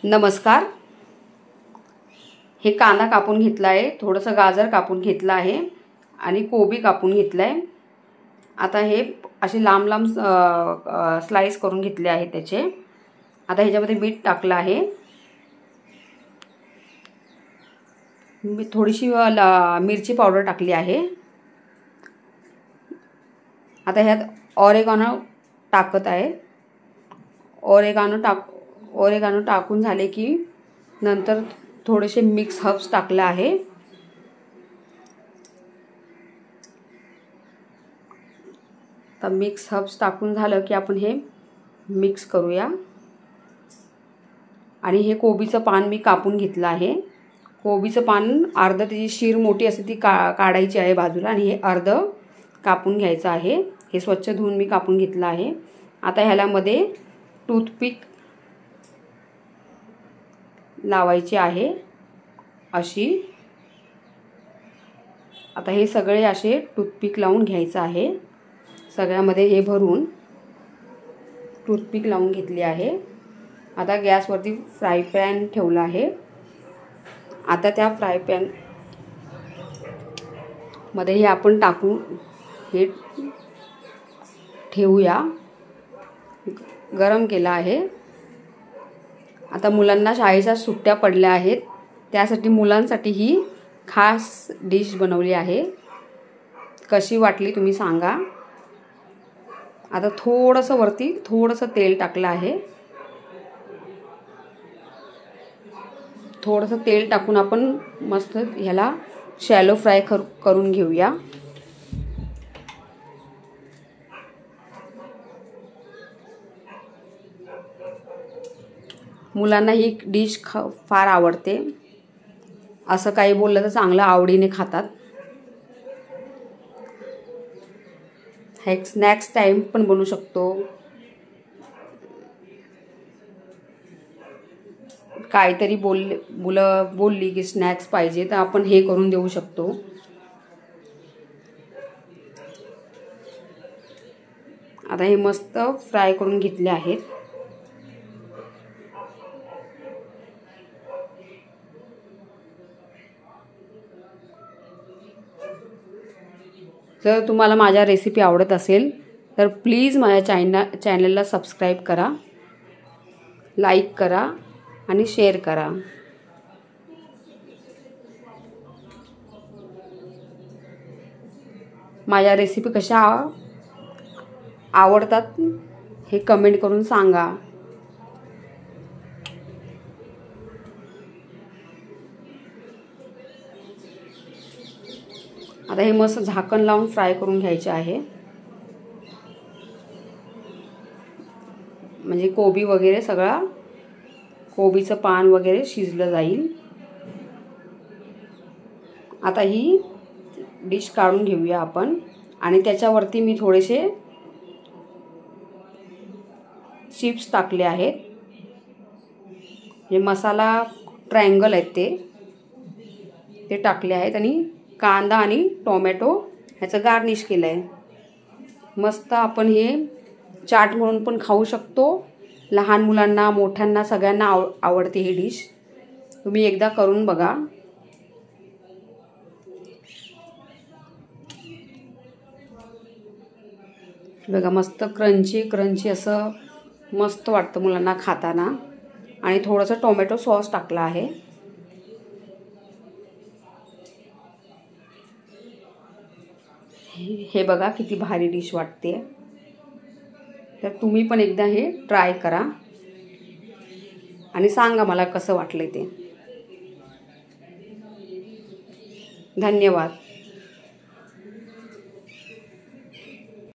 नमस्कार। हे कांदा कापून घेतला आहे, थोडंसं गाजर कापून घेतला आहे आणि कोबी कापून घेतला आहे। आता हे असे लांब लांब स्लाइस करून घेतले आहेत त्याचे। आता ह्याच्यामध्ये मीठ टाकलं आहे, थोडीशी मिरची पावडर टाकली आहे। आता ह्यात ऑरेगानो टाकत आहे। ऑरेगानो टाकून झाले की नंतर थोडेसे मिक्स हर्ब्स टाकले आहे। तर मिक्स हर्ब्स टाकून झालं की आपण हे मिक्स करूया। आणि हे कोबीचं पान मी कापून घेतलं आहे। कोबीचं पान अर्ध त्याची शीर मोठी असते ती काढायची आहे बाजूला आणि हे अर्ध कापून घ्यायचं आहे। हे स्वच्छ धुवून मी कापून घेतलं आहे। आता ह्याला मध्ये टूथपिक लावायची आहे अशी। आता हे सगळे असे टूथपिक लावून घ्यायचं आहे। सगळ्यामध्ये हे भरून टूथपिक लावून घेतली आहे। आता गॅसवरती फ्राय पॅन ठेवला आहे। आता त्या फ्राय पॅन मध्ये हे आपण टाकून हे ठेवूया। गरम केला आहे। आता मुलांना शाळेच्या सुट्ट्या पडल्या आहेत, त्यासाठी मुलांसाठी ही खास डिश बनवली आहे। कशी वाटली तुम्ही सांगा। आता थोडंसं वरती तेल टाकलं आहे। थोडंसं तेल टाकून आपण मस्त ह्याला शॅलो फ्राय करून घेऊया। मुलांना ही डिश फार आवडते। असं काही बोललं तर चांगलं आवडीने खातात। हा एक स्नॅक्स टाइम पण बनवू शकतो। काहीतरी मुलं बोलली की स्नॅक्स पाहिजे तर आपण हे करून देऊ शकतो। आता हे मस्त फ्राय करून घेतले आहेत। जर तुम्हाला माझ्या रेसिपी आवडत असेल तर प्लीज माझ्या चॅनलला सबस्क्राईब करा, लाईक करा आणि शेअर करा। माझ्या रेसिपी कशा आवडतात हे कमेंट करून सांगा। आता हे मस्त झाकण लावून फ्राय करून घ्यायचे आहे, म्हणजे कोबी वगैरे सगळा कोबीचं पान वगैरे शिजलं जाईल। आता ही डिश काढून घेऊया आपण आणि त्याच्यावरती मी थोडेसे चिप्स टाकले आहेत। हे मसाला ट्रायंगल आहेत ते टाकले आहेत आणि कांदा आणि टोमॅटो ह्याचं गार्निश केलं आहे। मस्त आपण हे चाट म्हणून पण खाऊ शकतो। लहान मुलांना मोठ्यांना सगळ्यांना आवडते ही डिश। तुम्ही एकदा करून बघा। बघा मस्त क्रंची असं मस्त वाटतं मुलांना खाताना। आणि थोडंसं टोमॅटो सॉस टाकला आहे। हे बघा किती भारी डिश वाटते। तर तुम्ही पण एकदा हे ट्राय करा आणि सांगा मला कसं वाटलं ते। धन्यवाद।